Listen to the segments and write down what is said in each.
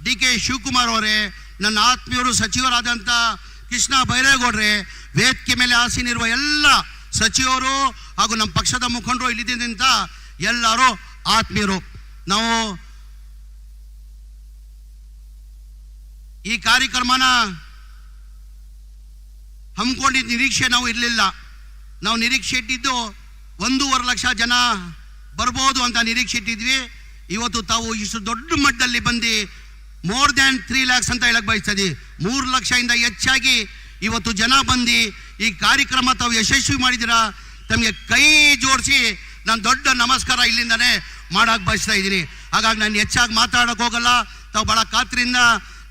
DK Shivakumar ಅವರೇ, ನನ್ನ ಆತ್ಮೀಯರು ಸಚಿವರಾದಂಥ ಕೃಷ್ಣ ಬೈರೇಗೌಡ್ರೆ, ವೇದಿಕೆ ಮೇಲೆ ಆಸೀನಿರುವ ಎಲ್ಲ ಸಚಿವರು ಹಾಗೂ ನಮ್ಮ ಪಕ್ಷದ ಮುಖಂಡರು ಇಲ್ಲಿದ್ದಂಥ ಎಲ್ಲರೂ ಆತ್ಮೀಯರು. ನಾವು ಈ ಕಾರ್ಯಕ್ರಮನ ಹಮ್ಮಿಕೊಂಡಿದ್ದ ನಿರೀಕ್ಷೆ ನಾವು ಇರಲಿಲ್ಲ. ನಾವು ನಿರೀಕ್ಷೆ ಇಟ್ಟಿದ್ದು 1.5 ಲಕ್ಷ ಜನ ಬರ್ಬೋದು ಅಂತ ನಿರೀಕ್ಷೆ ಇಟ್ಟಿದ್ವಿ. ಇವತ್ತು ತಾವು ಇಷ್ಟು ದೊಡ್ಡ ಮಟ್ಟದಲ್ಲಿ ಬಂದು ಮೋರ್ ದ್ಯಾನ್ 3 lakhs ಅಂತ ಹೇಳಕ್ ಬಯಸ್ತದೆ. 3 ಲಕ್ಷದಿಂದ ಹೆಚ್ಚಾಗಿ ಇವತ್ತು ಜನ ಬಂದು ಈ ಕಾರ್ಯಕ್ರಮ ತಾವು ಯಶಸ್ವಿ ಮಾಡಿದ್ದೀರಾ. ತಮಗೆ ಕೈ ಜೋಡಿಸಿ ನಾನು ದೊಡ್ಡ ನಮಸ್ಕಾರ ಇಲ್ಲಿಂದನೇ ಮಾಡಕ್ಕೆ ಬಯಸ್ತಾ ಇದ್ದೀನಿ. ಹಾಗಾಗಿ ನಾನು ಹೆಚ್ಚಾಗಿ ಮಾತಾಡೋಕೆ ಹೋಗಲ್ಲ. ತಾವು ಭಾಳ ಖಾತ್ರಿಯಿಂದ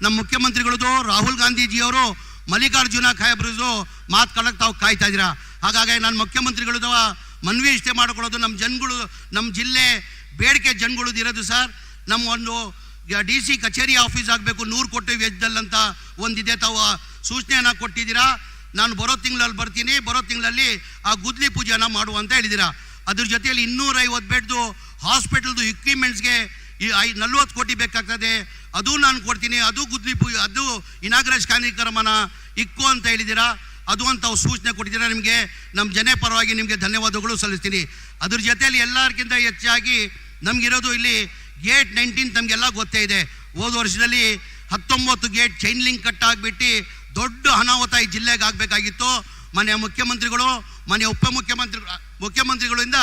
ನಮ್ಮ ಮುಖ್ಯಮಂತ್ರಿಗಳದು ರಾಹುಲ್ ಗಾಂಧೀಜಿಯವರು ಮಲ್ಲಿಕಾರ್ಜುನ ಖಾಯಬ್ರದು ಮಾತುಕೊಳ್ಳೋಕೆ ತಾವು ಕಾಯ್ತಾ ಇದ್ದೀರಾ. ಹಾಗಾಗಿ ನಾನು ಮುಖ್ಯಮಂತ್ರಿಗಳದ ಮನವಿ ಇಷ್ಟೇ ಮಾಡ್ಕೊಳ್ಳೋದು, ನಮ್ಮ ಜನಗಳು, ನಮ್ಮ ಜಿಲ್ಲೆ ಬೇಡಿಕೆ ಜನಗಳದ್ದು ಇರೋದು ಸರ್, ನಮ್ಮ ಒಂದು DC ಕಚೇರಿ ಆಫೀಸ್ ಆಗಬೇಕು 100 ಕೋಟಿ ವೆಚ್ಚದಲ್ಲಿ ಅಂತ ಒಂದಿದೆ. ತಾವು ಸೂಚನೆಯನ್ನು ಕೊಟ್ಟಿದ್ದೀರಾ. ನಾನು ಬರೋ ತಿಂಗಳಲ್ಲಿ ಬರ್ತೀನಿ. ಬರೋ ತಿಂಗಳಲ್ಲಿ ಆ ಗುದ್ಲಿ ಪೂಜೆಯನ್ನು ಮಾಡುವಂತ ಹೇಳಿದ್ದೀರಾ. ಅದ್ರ ಜೊತೆಯಲ್ಲಿ 250 ಬೆಡ್ದು ಹಾಸ್ಪಿಟಲ್ದು ಇಕ್ವಿಪ್ಮೆಂಟ್ಸ್ಗೆ 40 ಕೋಟಿ ಬೇಕಾಗ್ತದೆ, ಅದು ನಾನು ಕೊಡ್ತೀನಿ. ಅದು ಗುದ್ಲಿ ಪೂಜೆ, ಅದು ಇನಾಗ್ರೇಷನ್ ಕಾರ್ಯಕ್ರಮನ ಇಕ್ಕು ಅಂತ ಹೇಳಿದ್ದೀರಾ. ಅದು ಅಂತ ಸೂಚನೆ ಕೊಟ್ಟಿದ್ದೀರಾ. ನಿಮಗೆ ನಮ್ಮ ಜನ ಪರವಾಗಿ ನಿಮಗೆ ಧನ್ಯವಾದಗಳು ಸಲ್ಲಿಸ್ತೀನಿ. ಅದ್ರ ಜೊತೆಯಲ್ಲಿ ಎಲ್ಲರಿಗಿಂತ ಹೆಚ್ಚಾಗಿ ನಮಗಿರೋದು ಇಲ್ಲಿ ಗೇಟ್ 19 ನಮಗೆಲ್ಲ ಗೊತ್ತೇ ಇದೆ. ಹೋದ ವರ್ಷದಲ್ಲಿ 19 ಗೇಟ್ ಚೈನ್ ಲಿಂಕ್ ಕಟ್ ಆಗಿಬಿಟ್ಟು ದೊಡ್ಡ ಅನಾಹುತ ಈ ಜಿಲ್ಲೆಗೆ ಆಗಬೇಕಾಗಿತ್ತು. ಮನೆಯ ಮುಖ್ಯಮಂತ್ರಿಗಳು, ಮನೆಯ ಮುಖ್ಯಮಂತ್ರಿಗಳಿಂದ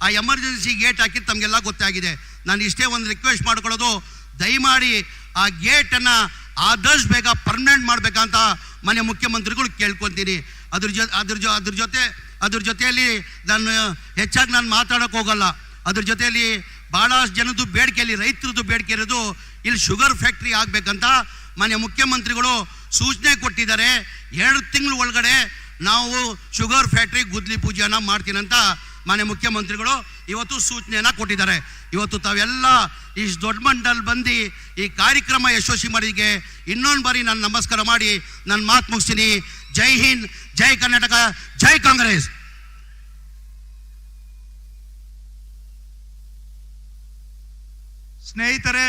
ಆ ಎಮರ್ಜೆನ್ಸಿ ಗೇಟ್ ಹಾಕಿದ್ದು ತಮಗೆಲ್ಲ ಗೊತ್ತಾಗಿದೆ. ನಾನು ಇಷ್ಟೇ ಒಂದು ರಿಕ್ವೆಸ್ಟ್ ಮಾಡ್ಕೊಳ್ಳೋದು, ದಯಮಾಡಿ ಆ ಗೇಟನ್ನು ಆದಷ್ಟು ಬೇಗ ಪರ್ಮನೆಂಟ್ ಮಾಡಬೇಕಂತ ಮನೆ ಮುಖ್ಯಮಂತ್ರಿಗಳು ಕೇಳ್ಕೊತೀನಿ. ಅದ್ರ ಜೊತೆಯಲ್ಲಿ ನಾನು ಹೆಚ್ಚಾಗಿ ನಾನು ಮಾತಾಡೋಕೆ ಹೋಗಲ್ಲ. ಅದ್ರ ಜೊತೆಯಲ್ಲಿ ಭಾಳಷ್ಟು ಜನದ್ದು ಬೇಡಿಕೆಯಲ್ಲಿ, ರೈತರದ್ದು ಬೇಡಿಕೆ ಇರೋದು ಇಲ್ಲಿ ಶುಗರ್ ಫ್ಯಾಕ್ಟ್ರಿ ಆಗಬೇಕಂತ ಮನೆ ಮುಖ್ಯಮಂತ್ರಿಗಳು ಸೂಚನೆ ಕೊಟ್ಟಿದ್ದಾರೆ. 2 ತಿಂಗಳ ಒಳಗಡೆ ನಾವು ಶುಗರ್ ಫ್ಯಾಕ್ಟ್ರಿ ಗುದ್ಲಿ ಪೂಜೆಯನ್ನು ಮಾಡ್ತೀನಂತ ಮನೆ ಮುಖ್ಯಮಂತ್ರಿಗಳು ಇವತ್ತು ಸೂಚನೆಯನ್ನು ಕೊಟ್ಟಿದ್ದಾರೆ. ಇವತ್ತು ತಾವೆಲ್ಲ ಇಷ್ಟು ದೊಡ್ಡ ಮಟ್ಟದಲ್ಲಿ ಬಂದು ಈ ಕಾರ್ಯಕ್ರಮ ಯಶಸ್ವಿ ಮಾಡಿಗೆ ಇನ್ನೊಂದು ಬಾರಿ ನಾನು ನಮಸ್ಕಾರ ಮಾಡಿ ನನ್ನ ಮಾತು ಮುಗಿಸ್ತೀನಿ. ಜೈ ಹಿಂದ್, ಜೈ ಕರ್ನಾಟಕ, ಜೈ ಕಾಂಗ್ರೆಸ್. ಸ್ನೇಹಿತರೆ,